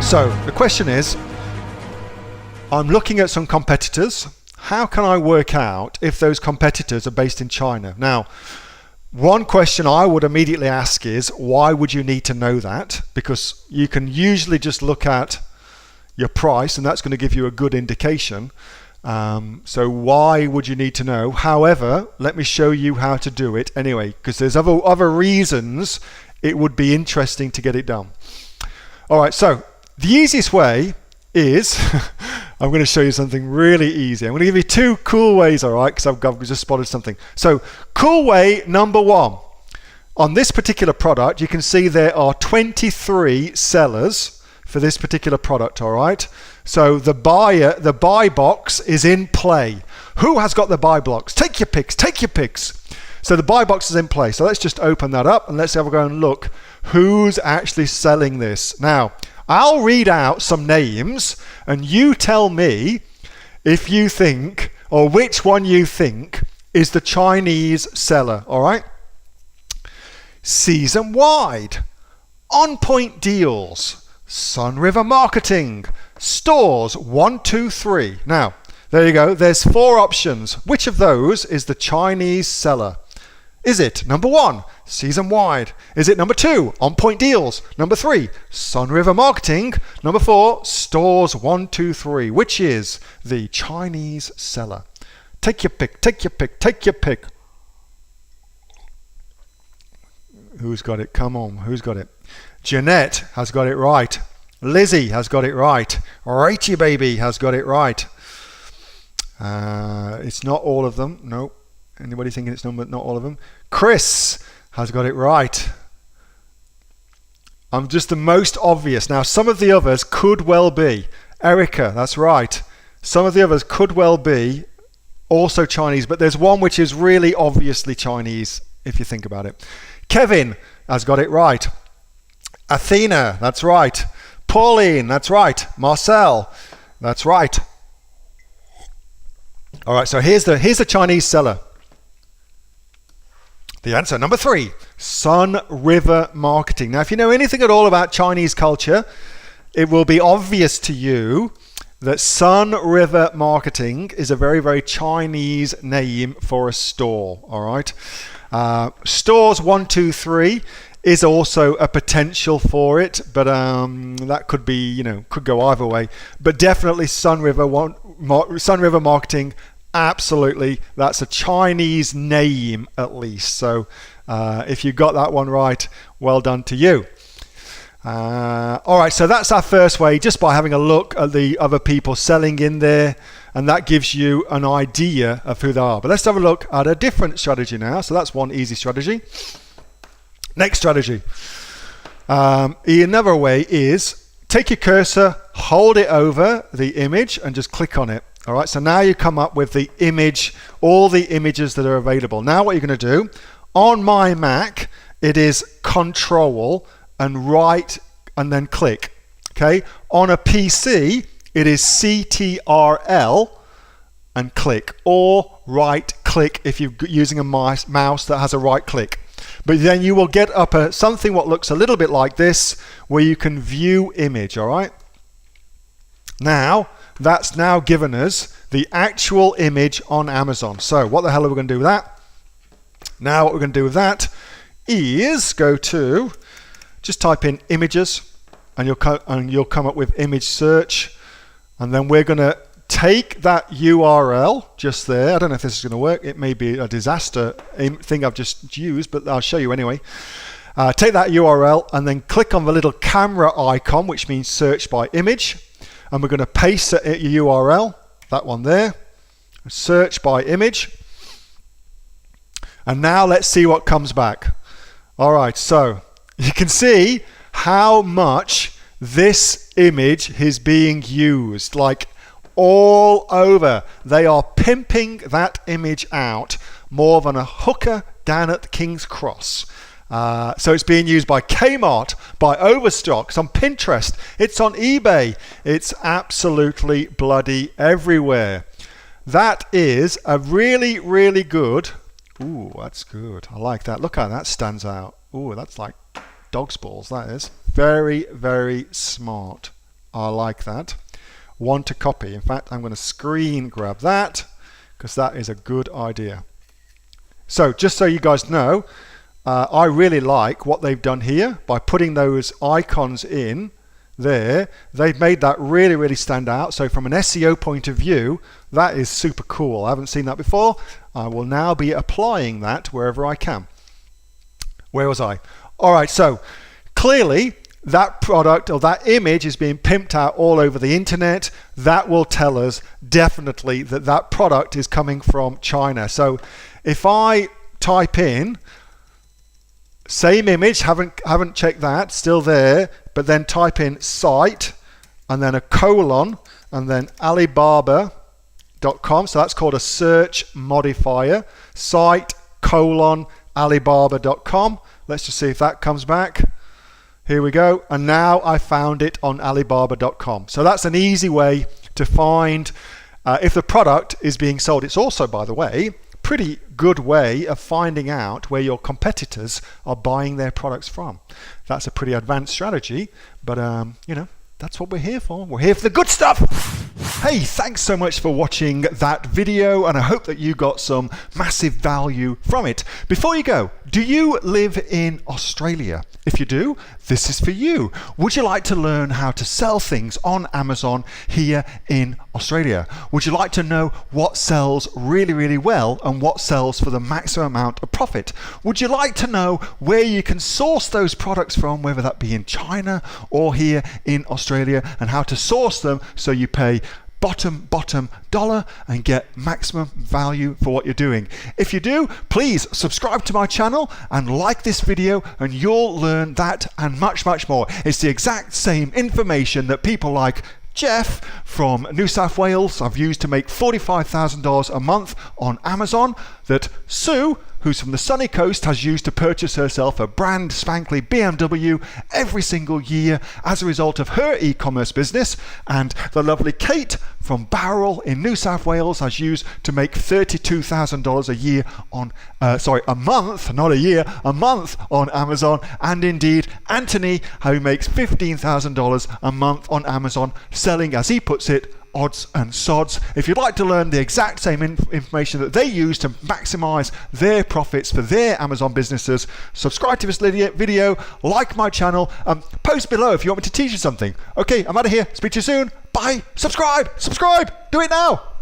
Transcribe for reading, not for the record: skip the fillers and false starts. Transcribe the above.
So the question is, I'm looking at some competitors. How can I work out if those competitors are based in China? Now, one question I would immediately ask is, why would you need to know that? Because you can usually just look at your price and that's going to give you a good indication. So why would you need to know? However, let me show you how to do it anyway, because there's other reasons it would be interesting to get it done. All right, so the easiest way is, I'm going to show you something really easy. I'm going to give you two cool ways, all right, because I've just spotted something. So cool way number one. On this particular product, you can see there are 23 sellers for this particular product, all right? So the buy box is in play. Who has got the buy box? Take your picks, take your picks. So the buy box is in play. So let's just open that up and let's have a go and look who's actually selling this. Now, I'll read out some names and you tell me if you think, or which one you think is the Chinese seller, all right? Season Wide, On Point Deals, Sun River Marketing, Stores 123. Now, there you go. There's 4 options. Which of those is the Chinese seller? Is it number 1, Season Wide? Is it number 2, On Point Deals? Number 3, Sun River Marketing? Number 4, Stores 123. Which is the Chinese seller? Take your pick, take your pick, take your pick. Who's got it? Come on, who's got it? Jeanette has got it right. Lizzie has got it right. Righty Baby has got it right. It's not all of them. No. Anybody thinking it's not all of them? Chris has got it right. I'm just the most obvious. Now, some of the others could well be. Erica, that's right. Some of the others could well be also Chinese, but there's one which is really obviously Chinese, if you think about it. Kevin has got it right. Athena, that's right. Pauline, that's right. Marcel, that's right. All right, so here's the Chinese seller. The answer, number 3, Sun River Marketing. Now, if you know anything at all about Chinese culture, it will be obvious to you that Sun River Marketing is a very, very Chinese name for a store, all right? Stores 123 is also a potential for it, but that could be, could go either way. But definitely Sun River Marketing, absolutely, that's a Chinese name at least. So if you got that one right, well done to you. All right, so that's our first way, just by having a look at the other people selling in there, and that gives you an idea of who they are. But let's have a look at a different strategy now. So that's one easy strategy. Next strategy. Another way is take your cursor, hold it over the image and just click on it. All right, so now you come up with the image, all the images that are available. Now what you're going to do, on my Mac, it is Control and right and then click. Okay, on a PC, it is CTRL and click, or right click if you're using a mouse that has a right click. But then you will get up something what looks a little bit like this, where you can view image, all right? Now, that's now given us the actual image on Amazon. So what the hell are we going to do with that? Now what we're going to do with that is go to, just type in images, and you'll come up with image search, and then we're going to take that URL just there. I don't know if this is going to work. It may be a disaster thing I've just used, but I'll show you anyway. Take that URL and then click on the little camera icon, which means search by image. And we're going to paste the URL, that one there, search by image. And now let's see what comes back. All right, so you can see how much this image is being used, like all over. They are pimping that image out more than a hooker down at King's Cross. So it's being used by Kmart, by Overstock, it's on Pinterest, it's on eBay. It's absolutely bloody everywhere. That is a really, really good. Ooh, that's good. I like that. Look how that stands out. Ooh, that's like dog's balls, that is. Very, very smart. I like that. Want to copy. In fact, I'm going to screen grab that because that is a good idea. So just so you guys know, I really like what they've done here by putting those icons in there. They've made that really, really stand out. So from an SEO point of view, that is super cool. I haven't seen that before. I will now be applying that wherever I can. Where was I? All right, so clearly that product or that image is being pimped out all over the internet. That will tell us definitely that that product is coming from China. So if I type in same image, haven't checked that, still there, but then type in site and then a colon and then Alibaba.com. So that's called a search modifier. Site colon Alibaba.com. Let's just see if that comes back. Here we go, and now I found it on Alibaba.com. So that's an easy way to find if the product is being sold. It's also, by the way, pretty good way of finding out where your competitors are buying their products from. That's a pretty advanced strategy, but you know, that's what we're here for. We're here for the good stuff. Hey, thanks so much for watching that video, and I hope that you got some massive value from it. Before you go, do you live in Australia? If you do, this is for you. Would you like to learn how to sell things on Amazon here in Australia? Would you like to know what sells really, really well and what sells for the maximum amount of profit? Would you like to know where you can source those products from, whether that be in China or here in Australia, and how to source them so you pay bottom dollar and get maximum value for what you're doing? If you do, please subscribe to my channel and like this video, and you'll learn that and much more. It's the exact same information that people like Jeff from New South Wales I've used to make $45,000 a month on Amazon, that Sue, who's from the sunny coast, has used to purchase herself a brand spankly BMW every single year as a result of her e-commerce business, and the lovely Kate from Bowral in New South Wales has used to make $32,000 a year on a month, not a year, a month on Amazon, and indeed Anthony, who makes $15,000 a month on Amazon, selling, as he puts it, odds and sods. If you'd like to learn the exact same information that they use to maximize their profits for their Amazon businesses, subscribe to this video, like my channel, post below if you want me to teach you something. Okay, I'm out of here. Speak to you soon. Bye. Subscribe. Do it now.